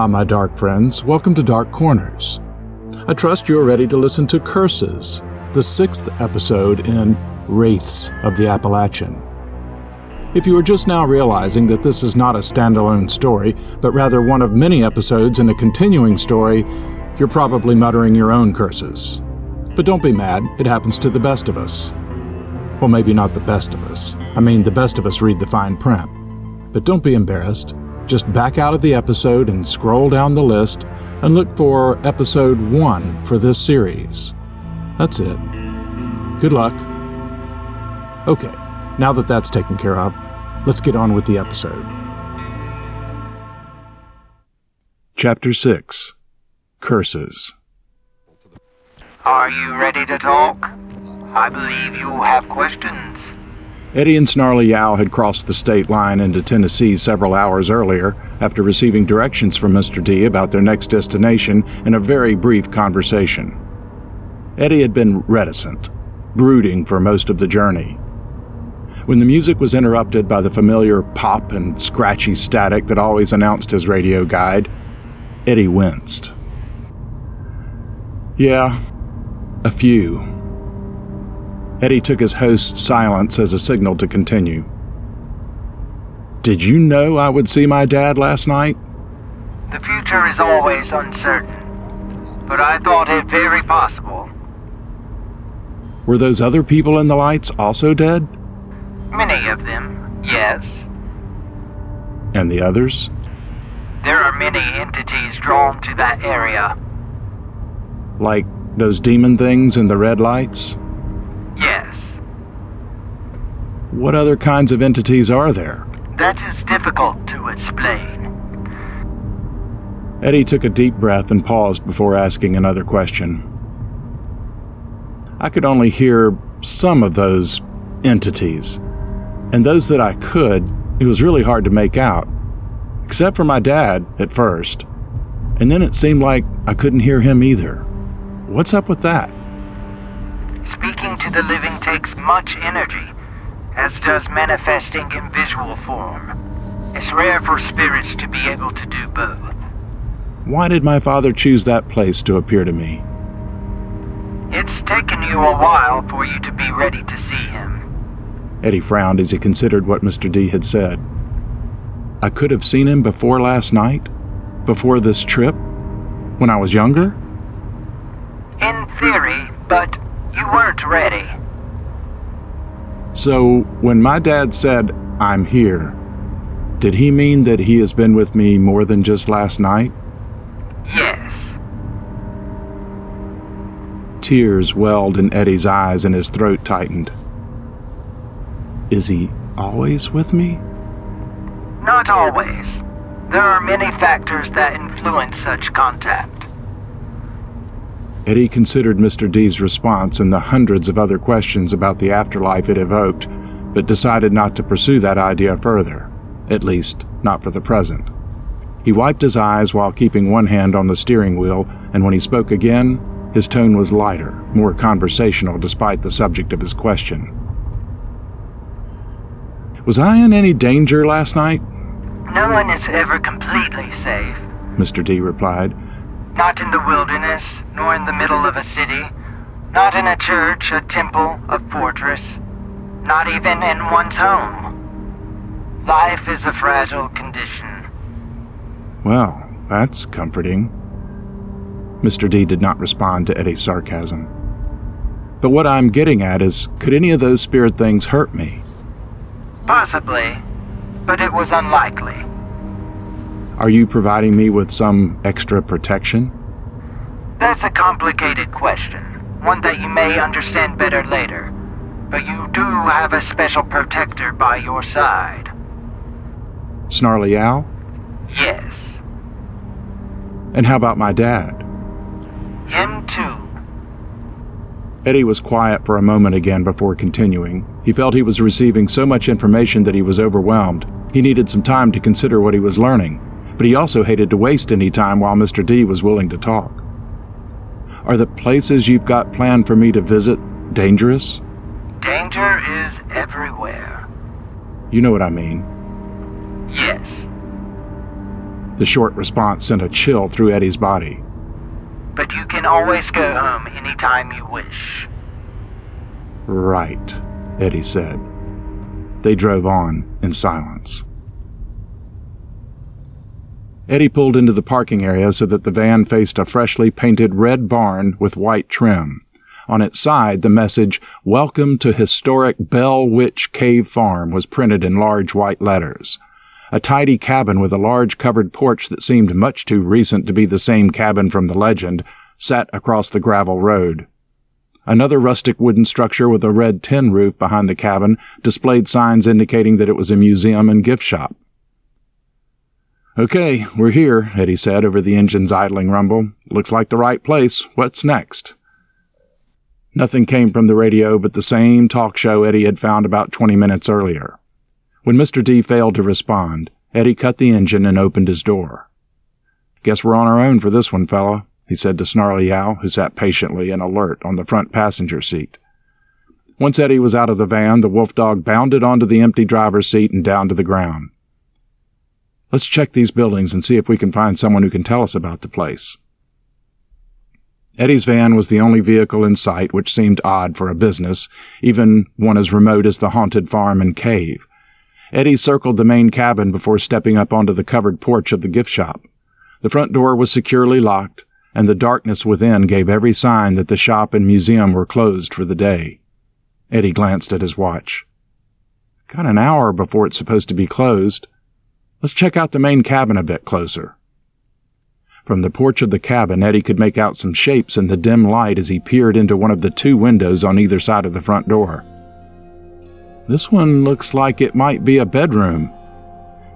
Hola, my dark friends. Welcome to Dark Corners. I trust you are ready to listen to Curses, the 6th episode in Wraiths of the Appalachian. If you are just now realizing that this is not a standalone story, but rather one of many episodes in a continuing story, you're probably muttering your own curses. But don't be mad, it happens to the best of us. Well, maybe not the best of us. I mean, the best of us read the fine print. But don't be embarrassed. Just back out of the episode and scroll down the list and look for episode 1 for this series. That's it. Good luck. Okay, now that that's taken care of, let's get on with the episode. Chapter 6. Curses. Are you ready to talk? I believe you have questions. Eddie and Snarly Yow had crossed the state line into Tennessee several hours earlier after receiving directions from Mr. D about their next destination in a very brief conversation. Eddie had been reticent, brooding for most of the journey. When the music was interrupted by the familiar pop and scratchy static that always announced his radio guide, Eddie winced. Yeah, a few. Eddie took his host's silence as a signal to continue. Did you know I would see my dad last night? The future is always uncertain, but I thought it very possible. Were those other people in the lights also dead? Many of them, yes. And the others? There are many entities drawn to that area. Like those demon things in the red lights? Yes. What other kinds of entities are there? That is difficult to explain. Eddie took a deep breath and paused before asking another question. I could only hear some of those entities, and those that I could, it was really hard to make out, except for my dad at first, and then it seemed like I couldn't hear him either. What's up with that? Speaking to the living takes much energy, as does manifesting in visual form. It's rare for spirits to be able to do both. Why did my father choose that place to appear to me? It's taken you a while for you to be ready to see him. Eddie frowned as he considered what Mr. D had said. I could have seen him before last night? Before this trip? When I was younger? In theory, but you weren't ready. So, when my dad said, I'm here, did he mean that he has been with me more than just last night? Yes. Tears welled in Eddie's eyes and his throat tightened. Is he always with me? Not always. There are many factors that influence such contact. Eddie considered Mr. D's response and the hundreds of other questions about the afterlife it evoked, but decided not to pursue that idea further, at least not for the present. He wiped his eyes while keeping one hand on the steering wheel, and when he spoke again, his tone was lighter, more conversational despite the subject of his question. Was I in any danger last night? No one is ever completely safe, Mr. D replied. Not in the wilderness, nor in the middle of a city. Not in a church, a temple, a fortress. Not even in one's home. Life is a fragile condition. Well, that's comforting. Mr. D did not respond to Eddie's sarcasm. But what I'm getting at is, could any of those spirit things hurt me? Possibly, but it was unlikely. Are you providing me with some extra protection? That's a complicated question, one that you may understand better later. But you do have a special protector by your side. Snarly Yow? Yes. And how about my dad? Him too. Eddie was quiet for a moment again before continuing. He felt he was receiving so much information that he was overwhelmed. He needed some time to consider what he was learning, but he also hated to waste any time while Mr. D was willing to talk. Are the places you've got planned for me to visit dangerous? Danger is everywhere. You know what I mean. Yes. The short response sent a chill through Eddie's body. But you can always go home anytime you wish. Right, Eddie said. They drove on in silence. Eddie pulled into the parking area so that the van faced a freshly painted red barn with white trim. On its side, the message, "Welcome to Historic Bell Witch Cave Farm," was printed in large white letters. A tidy cabin with a large covered porch that seemed much too recent to be the same cabin from the legend sat across the gravel road. Another rustic wooden structure with a red tin roof behind the cabin displayed signs indicating that it was a museum and gift shop. "Okay, we're here," Eddie said over the engine's idling rumble. "Looks like the right place. What's next?" Nothing came from the radio but the same talk show Eddie had found about 20 minutes earlier. When Mr. D failed to respond, Eddie cut the engine and opened his door. "Guess we're on our own for this one, fella," he said to Snarly Yow, who sat patiently and alert on the front passenger seat. Once Eddie was out of the van, the wolf dog bounded onto the empty driver's seat and down to the ground. "Let's check these buildings and see if we can find someone who can tell us about the place." Eddie's van was the only vehicle in sight, which seemed odd for a business, even one as remote as the haunted farm and cave. Eddie circled the main cabin before stepping up onto the covered porch of the gift shop. The front door was securely locked, and the darkness within gave every sign that the shop and museum were closed for the day. Eddie glanced at his watch. "Got an hour before it's supposed to be closed. Let's check out the main cabin a bit closer." From the porch of the cabin, Eddie could make out some shapes in the dim light as he peered into one of the two windows on either side of the front door. "This one looks like it might be a bedroom."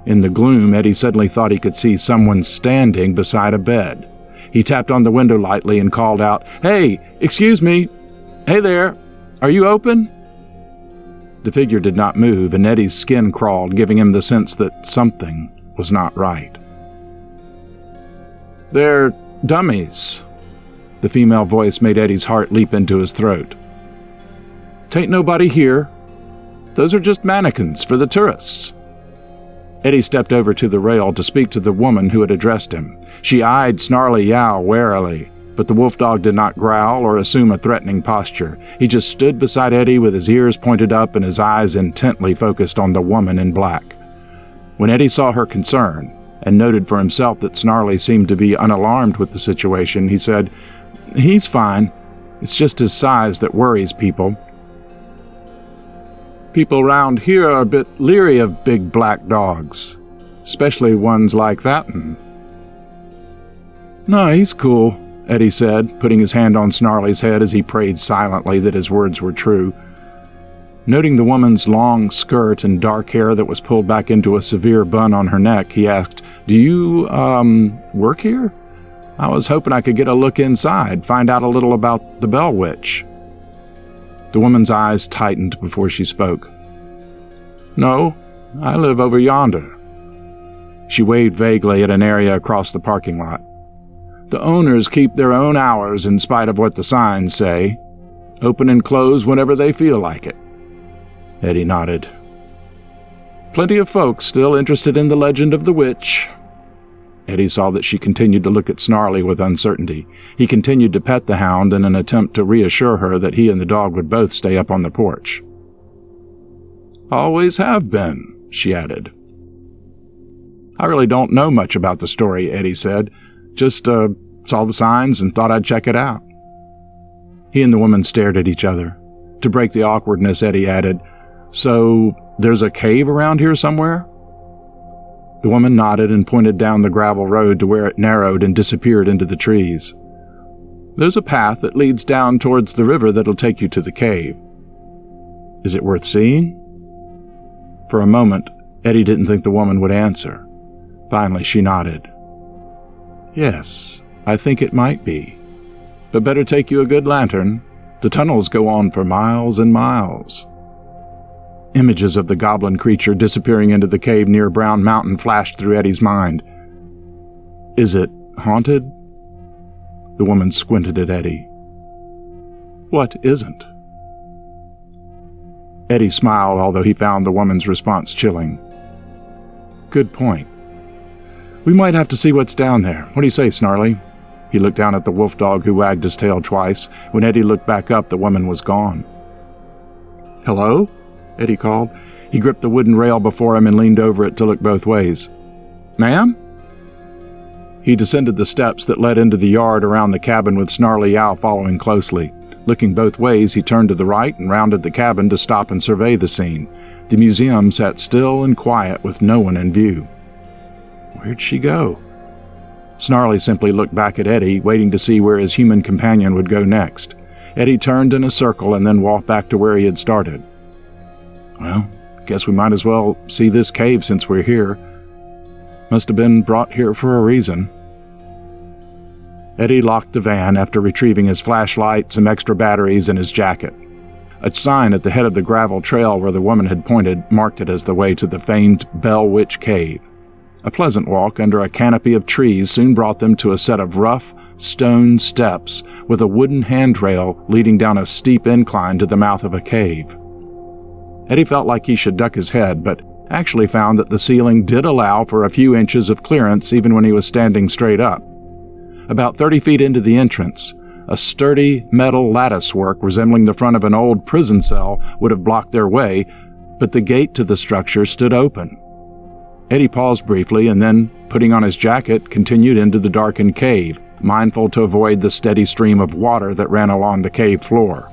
In the gloom, Eddie suddenly thought he could see someone standing beside a bed. He tapped on the window lightly and called out, "Hey, excuse me. Hey there, are you open?" The figure did not move, and Eddie's skin crawled, giving him the sense that something was not right. "They're dummies." The female voice made Eddie's heart leap into his throat. "'Tain't nobody here. Those are just mannequins for the tourists." Eddie stepped over to the rail to speak to the woman who had addressed him. She eyed Snarly Yow warily, but the wolf dog did not growl or assume a threatening posture. He just stood beside Eddie with his ears pointed up and his eyes intently focused on the woman in black. When Eddie saw her concern, and noted for himself that Snarly seemed to be unalarmed with the situation, he said, "He's fine. It's just his size that worries people. People round here are a bit leery of big black dogs, especially ones like that one." "No, he's cool," Eddie said, putting his hand on Snarly's head as he prayed silently that his words were true. Noting the woman's long skirt and dark hair that was pulled back into a severe bun on her neck, he asked, "Do you, work here? I was hoping I could get a look inside, find out a little about the Bell Witch." The woman's eyes tightened before she spoke. "No, I live over yonder." She waved vaguely at an area across the parking lot. "The owners keep their own hours in spite of what the signs say. Open and close whenever they feel like it." Eddie nodded. "Plenty of folks still interested in the legend of the witch." Eddie saw that she continued to look at Snarly with uncertainty. He continued to pet the hound in an attempt to reassure her that he and the dog would both stay up on the porch. "Always have been," she added. "I really don't know much about the story," Eddie said. "Just saw the signs and thought I'd check it out." He and the woman stared at each other. To break the awkwardness, Eddie added, "So there's a cave around here somewhere?" The woman nodded and pointed down the gravel road to where it narrowed and disappeared into the trees. "There's a path that leads down towards the river that'll take you to the cave." "Is it worth seeing?" For a moment, Eddie didn't think the woman would answer. Finally, she nodded. "Yes, I think it might be. But better take you a good lantern. The tunnels go on for miles and miles." Images of the goblin creature disappearing into the cave near Brown Mountain flashed through Eddie's mind. "Is it haunted?" The woman squinted at Eddie. "What isn't?" Eddie smiled, although he found the woman's response chilling. "Good point. We might have to see what's down there. What do you say, Snarly? He looked down at the wolf dog, who wagged his tail twice. When Eddie looked back up, the woman was gone. Hello? Eddie called. He gripped the wooden rail before him and leaned over it to look both ways. Ma'am? He descended the steps that led into the yard around the cabin with Snarly Yow following closely. Looking both ways, he turned to the right and rounded the cabin to stop and survey the scene. The museum sat still and quiet with no one in view. Where'd she go? Snarly simply looked back at Eddie, waiting to see where his human companion would go next. Eddie turned in a circle and then walked back to where he had started. Well, guess we might as well see this cave since we're here. Must have been brought here for a reason. Eddie locked the van after retrieving his flashlight, some extra batteries, and his jacket. A sign at the head of the gravel trail where the woman had pointed marked it as the way to the famed Bell Witch Cave. A pleasant walk under a canopy of trees soon brought them to a set of rough, stone steps with a wooden handrail leading down a steep incline to the mouth of a cave. Eddie felt like he should duck his head, but actually found that the ceiling did allow for a few inches of clearance even when he was standing straight up. About 30 feet into the entrance, a sturdy metal lattice work resembling the front of an old prison cell would have blocked their way, but the gate to the structure stood open. Eddie paused briefly and then, putting on his jacket, continued into the darkened cave, mindful to avoid the steady stream of water that ran along the cave floor.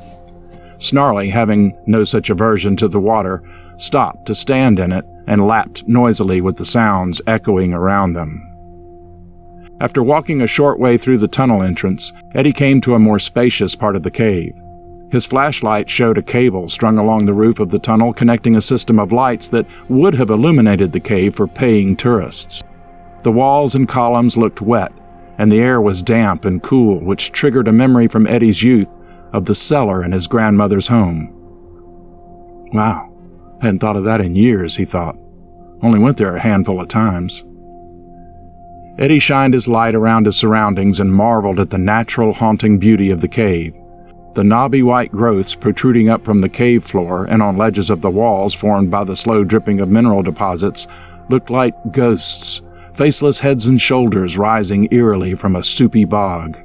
Snarly, having no such aversion to the water, stopped to stand in it and lapped noisily with the sounds echoing around them. After walking a short way through the tunnel entrance, Eddie came to a more spacious part of the cave. His flashlight showed a cable strung along the roof of the tunnel connecting a system of lights that would have illuminated the cave for paying tourists. The walls and columns looked wet, and the air was damp and cool, which triggered a memory from Eddie's youth of the cellar in his grandmother's home. Wow, hadn't thought of that in years, he thought. Only went there a handful of times. Eddie shined his light around his surroundings and marveled at the natural haunting beauty of the cave. The knobby white growths protruding up from the cave floor and on ledges of the walls formed by the slow dripping of mineral deposits looked like ghosts, faceless heads and shoulders rising eerily from a soupy bog.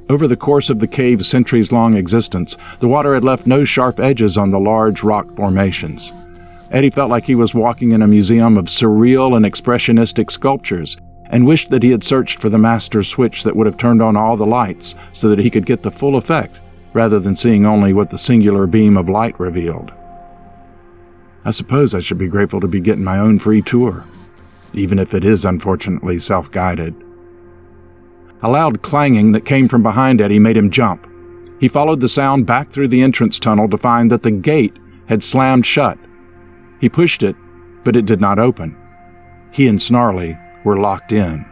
Over the course of the cave's centuries-long existence, the water had left no sharp edges on the large rock formations. Eddie felt like he was walking in a museum of surreal and expressionistic sculptures, and wished that he had searched for the master switch that would have turned on all the lights so that he could get the full effect, rather than seeing only what the singular beam of light revealed. I suppose I should be grateful to be getting my own free tour, even if it is unfortunately self-guided. A loud clanging that came from behind Eddie made him jump. He followed the sound back through the entrance tunnel to find that the gate had slammed shut. He pushed it, but it did not open. He and Snarly were locked in.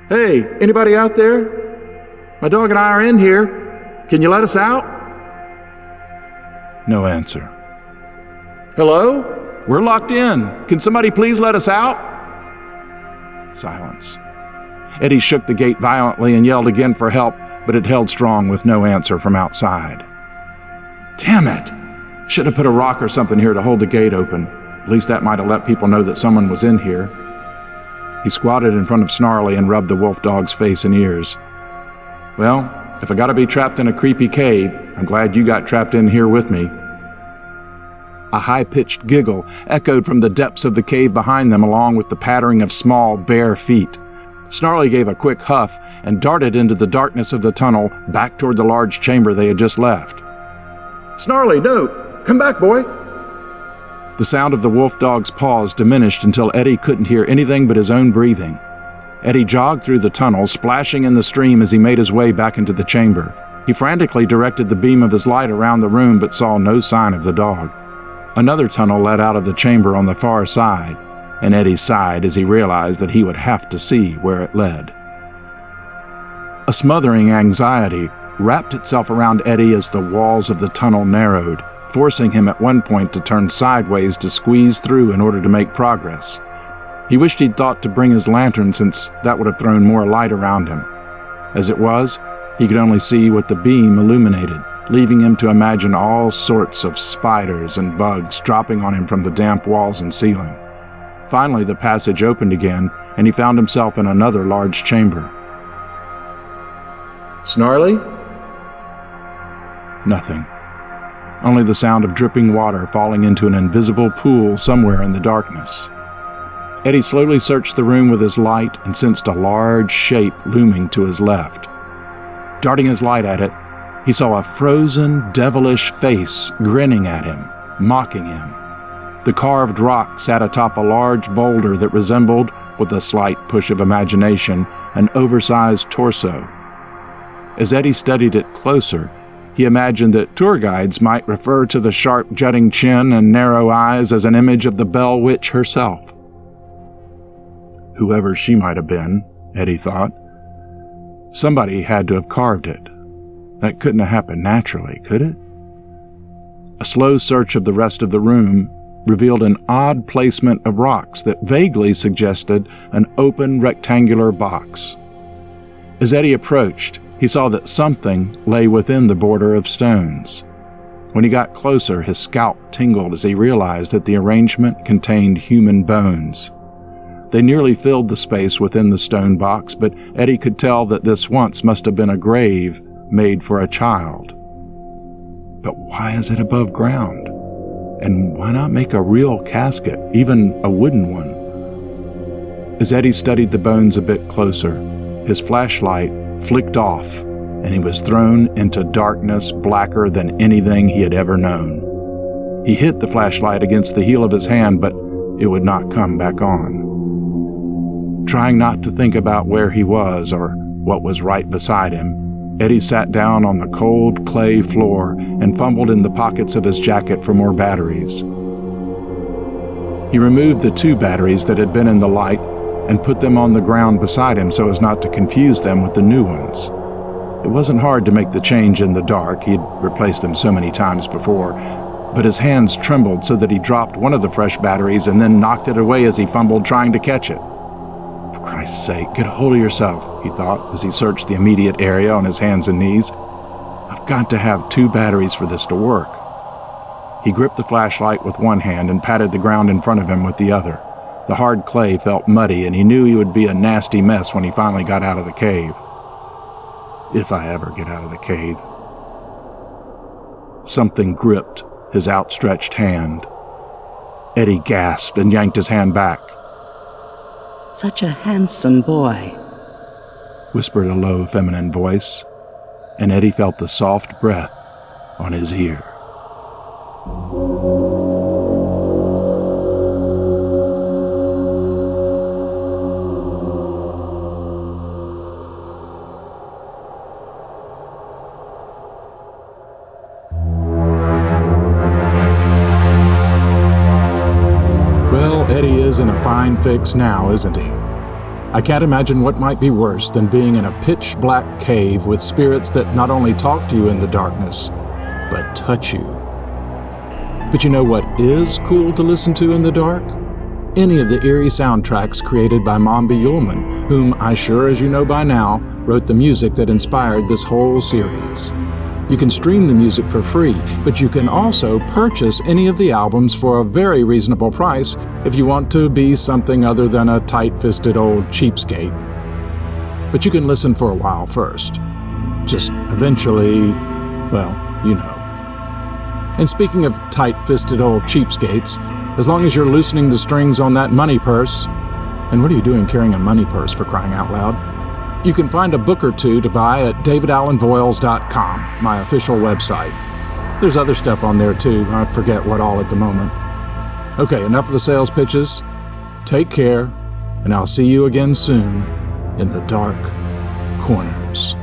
Hey, anybody out there? My dog and I are in here. Can you let us out? No answer. Hello? We're locked in. Can somebody please let us out? Silence. Eddie shook the gate violently and yelled again for help, but it held strong with no answer from outside. Damn it! Should have put a rock or something here to hold the gate open. At least that might have let people know that someone was in here. He squatted in front of Snarly and rubbed the wolf dog's face and ears. Well, if I gotta be trapped in a creepy cave, I'm glad you got trapped in here with me. A high-pitched giggle echoed from the depths of the cave behind them, along with the pattering of small, bare feet. Snarly gave a quick huff and darted into the darkness of the tunnel back toward the large chamber they had just left. Snarly, no! Come back, boy! The sound of the wolf dog's paws diminished until Eddie couldn't hear anything but his own breathing. Eddie jogged through the tunnel, splashing in the stream as he made his way back into the chamber. He frantically directed the beam of his light around the room but saw no sign of the dog. Another tunnel led out of the chamber on the far side, and Eddie sighed as he realized that he would have to see where it led. A smothering anxiety wrapped itself around Eddie as the walls of the tunnel narrowed, forcing him at one point to turn sideways to squeeze through in order to make progress. He wished he'd thought to bring his lantern, since that would have thrown more light around him. As it was, he could only see what the beam illuminated, leaving him to imagine all sorts of spiders and bugs dropping on him from the damp walls and ceiling. Finally, the passage opened again, and he found himself in another large chamber. "Snarly?" Nothing. Only the sound of dripping water falling into an invisible pool somewhere in the darkness. Eddie slowly searched the room with his light and sensed a large shape looming to his left. Darting his light at it, he saw a frozen, devilish face grinning at him, mocking him. The carved rock sat atop a large boulder that resembled, with a slight push of imagination, an oversized torso. As Eddie studied it closer, he imagined that tour guides might refer to the sharp jutting chin and narrow eyes as an image of the Bell Witch herself. Whoever she might have been, Eddie thought, somebody had to have carved it. That couldn't have happened naturally, could it? A slow search of the rest of the room revealed an odd placement of rocks that vaguely suggested an open rectangular box. As Eddie approached, he saw that something lay within the border of stones. When he got closer, his scalp tingled as he realized that the arrangement contained human bones. They nearly filled the space within the stone box, but Eddie could tell that this once must have been a grave made for a child. But why is it above ground? And why not make a real casket, even a wooden one? As Eddie studied the bones a bit closer, his flashlight flicked off, and he was thrown into darkness blacker than anything he had ever known. He hit the flashlight against the heel of his hand, but it would not come back on. Trying not to think about where he was or what was right beside him, Eddie sat down on the cold clay floor and fumbled in the pockets of his jacket for more batteries. He removed the 2 batteries that had been in the light and put them on the ground beside him so as not to confuse them with the new ones. It wasn't hard to make the change in the dark. He'd replaced them so many times before, but his hands trembled so that he dropped one of the fresh batteries and then knocked it away as he fumbled trying to catch it. For Christ's sake, get a hold of yourself, he thought as he searched the immediate area on his hands and knees. I've got to have 2 batteries for this to work. He gripped the flashlight with one hand and patted the ground in front of him with the other. The hard clay felt muddy, and he knew he would be a nasty mess when he finally got out of the cave. If I ever get out of the cave. Something gripped his outstretched hand. Eddie gasped and yanked his hand back. Such a handsome boy, whispered a low feminine voice, and Eddie felt the soft breath on his ear. Well, Eddie is in a fine fix now, isn't he? I can't imagine what might be worse than being in a pitch-black cave with spirits that not only talk to you in the darkness, but touch you. But you know what is cool to listen to in the dark? Any of the eerie soundtracks created by Mombi Ullman, whom I sure as you know by now, wrote the music that inspired this whole series. You can stream the music for free, but you can also purchase any of the albums for a very reasonable price if you want to be something other than a tight-fisted old cheapskate. But you can listen for a while first. Just eventually, well, you know. And speaking of tight-fisted old cheapskates, as long as you're loosening the strings on that money purse, and what are you doing carrying a money purse for crying out loud? You can find a book or 2 to buy at davidallenvoyles.com, my official website. There's other stuff on there too. I forget what all at the moment. Okay, enough of the sales pitches. Take care, and I'll see you again soon in the dark corners.